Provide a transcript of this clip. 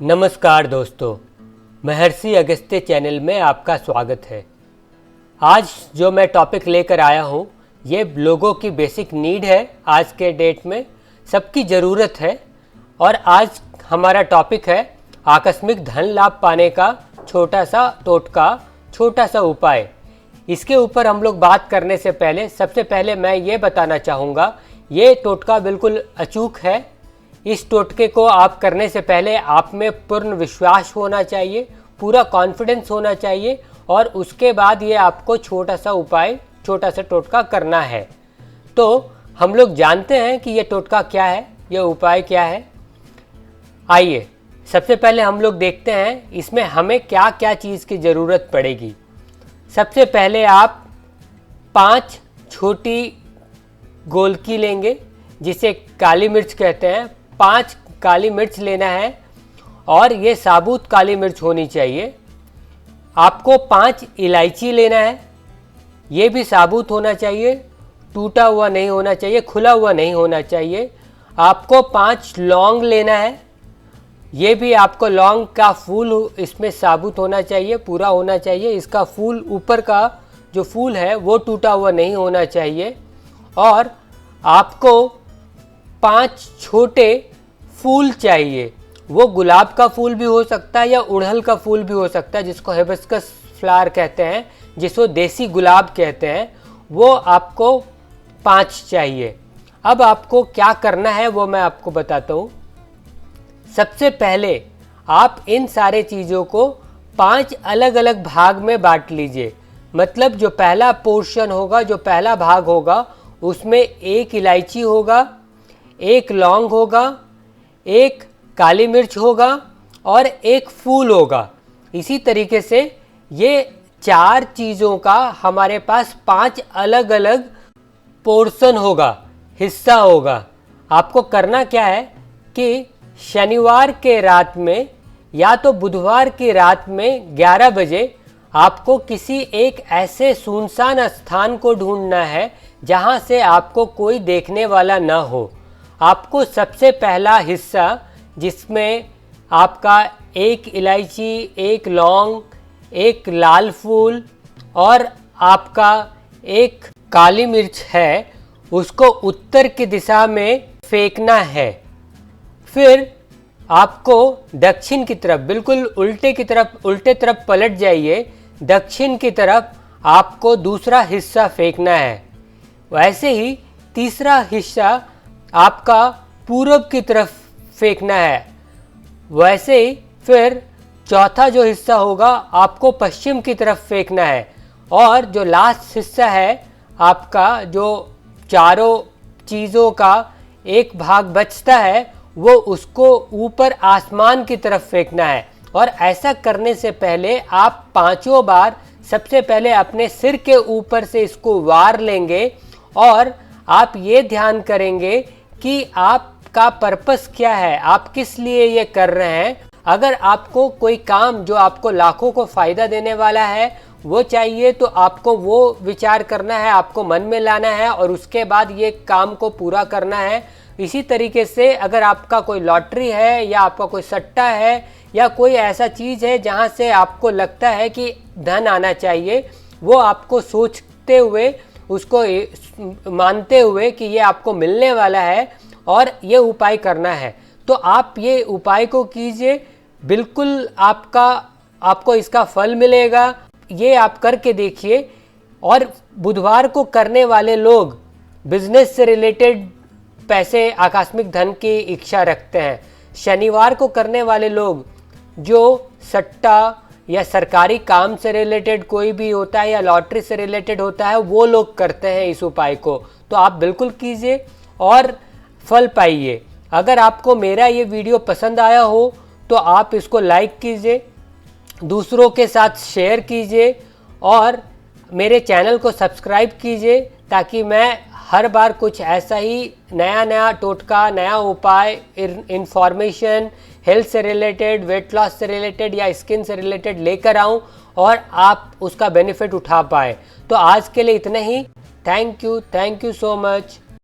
नमस्कार दोस्तों, महर्षि अगस्त्य चैनल में आपका स्वागत है। आज जो मैं टॉपिक लेकर आया हूँ ये लोगों की बेसिक नीड है। आज के डेट में सबकी ज़रूरत है और आज हमारा टॉपिक है आकस्मिक धन लाभ पाने का छोटा सा टोटका, छोटा सा उपाय। इसके ऊपर हम लोग बात करने से पहले सबसे पहले मैं ये बताना चाहूँगा, ये टोटका बिल्कुल अचूक है। इस टोटके को आप करने से पहले आप में पूर्ण विश्वास होना चाहिए, पूरा कॉन्फिडेंस होना चाहिए और उसके बाद ये आपको छोटा सा उपाय, छोटा सा टोटका करना है। तो हम लोग जानते हैं कि ये टोटका क्या है, ये उपाय क्या है। आइए सबसे पहले हम लोग देखते हैं इसमें हमें क्या क्या चीज़ की ज़रूरत पड़ेगी। सबसे पहले आप 5 छोटी गोलकी लेंगे जिसे काली मिर्च कहते हैं। 5 काली मिर्च लेना है और ये साबुत काली मिर्च होनी चाहिए। आपको 5 इलायची लेना है, ये भी साबुत होना चाहिए, टूटा हुआ नहीं होना चाहिए, खुला हुआ नहीं होना चाहिए। आपको 5 लौंग लेना है, ये भी आपको लौंग का फूल इसमें साबुत होना चाहिए, पूरा होना चाहिए। इसका फूल, ऊपर का जो फूल है वो टूटा हुआ नहीं होना चाहिए। और आपको 5 छोटे फूल चाहिए, वो गुलाब का फूल भी हो सकता है या उड़हल का फूल भी हो सकता है, जिसको हिबिस्कस फ्लावर कहते हैं, जिसको देसी गुलाब कहते हैं। वो आपको 5 चाहिए। अब आपको क्या करना है वो मैं आपको बताता हूँ। सबसे पहले आप इन सारे चीज़ों को 5 अलग अलग भाग में बांट लीजिए। मतलब जो पहला पोर्शन होगा, जो पहला भाग होगा, उसमें 1 इलायची होगा, 1 लौंग होगा, 1 काली मिर्च होगा और 1 फूल होगा। इसी तरीके से ये 4 चीज़ों का हमारे पास 5 अलग अलग पोर्शन होगा, हिस्सा होगा। आपको करना क्या है कि शनिवार के रात में या तो बुधवार की रात में 11 बजे आपको किसी एक ऐसे सुनसान स्थान को ढूंढना है जहां से आपको कोई देखने वाला ना हो। आपको सबसे पहला हिस्सा, जिसमें आपका 1 इलायची, 1 लौंग, 1 लाल फूल और आपका 1 काली मिर्च है, उसको उत्तर की दिशा में फेंकना है। फिर आपको दक्षिण की तरफ, बिल्कुल उल्टे तरफ पलट जाइए। दक्षिण की तरफ आपको दूसरा हिस्सा फेंकना है। वैसे ही तीसरा हिस्सा आपका पूर्व की तरफ फेंकना है। वैसे ही फिर चौथा जो हिस्सा होगा आपको पश्चिम की तरफ फेंकना है। और जो लास्ट हिस्सा है आपका, जो चारों चीज़ों का एक भाग बचता है, वो उसको ऊपर आसमान की तरफ फेंकना है। और ऐसा करने से पहले आप 5 बार सबसे पहले अपने सिर के ऊपर से इसको वार लेंगे और आप ये ध्यान करेंगे कि आपका पर्पस क्या है, आप किस लिए ये कर रहे हैं। अगर आपको कोई काम जो आपको लाखों को फ़ायदा देने वाला है वो चाहिए, तो आपको वो विचार करना है, आपको मन में लाना है और उसके बाद ये काम को पूरा करना है। इसी तरीके से अगर आपका कोई लॉटरी है या आपका कोई सट्टा है या कोई ऐसा चीज़ है जहाँ से आपको लगता है कि धन आना चाहिए, वो आपको सोचते हुए, उसको मानते हुए कि ये आपको मिलने वाला है और ये उपाय करना है, तो आप ये उपाय को कीजिए। बिल्कुल आपको इसका फल मिलेगा। ये आप करके देखिए। और बुधवार को करने वाले लोग बिजनेस से रिलेटेड पैसे, आकस्मिक धन की इच्छा रखते हैं। शनिवार को करने वाले लोग जो सट्टा या सरकारी काम से रिलेटेड कोई भी होता है या लॉटरी से रिलेटेड होता है, वो लोग करते हैं इस उपाय को। तो आप बिल्कुल कीजिए और फल पाइए। अगर आपको मेरा ये वीडियो पसंद आया हो तो आप इसको लाइक कीजिए, दूसरों के साथ शेयर कीजिए और मेरे चैनल को सब्सक्राइब कीजिए, ताकि मैं हर बार कुछ ऐसा ही नया टोटका, नया उपाय, इन्फॉर्मेशन हेल्थ से रिलेटेड, वेट लॉस से रिलेटेड या स्किन से रिलेटेड लेकर आऊं और आप उसका बेनिफिट उठा पाए। तो आज के लिए इतना ही। Thank you so much.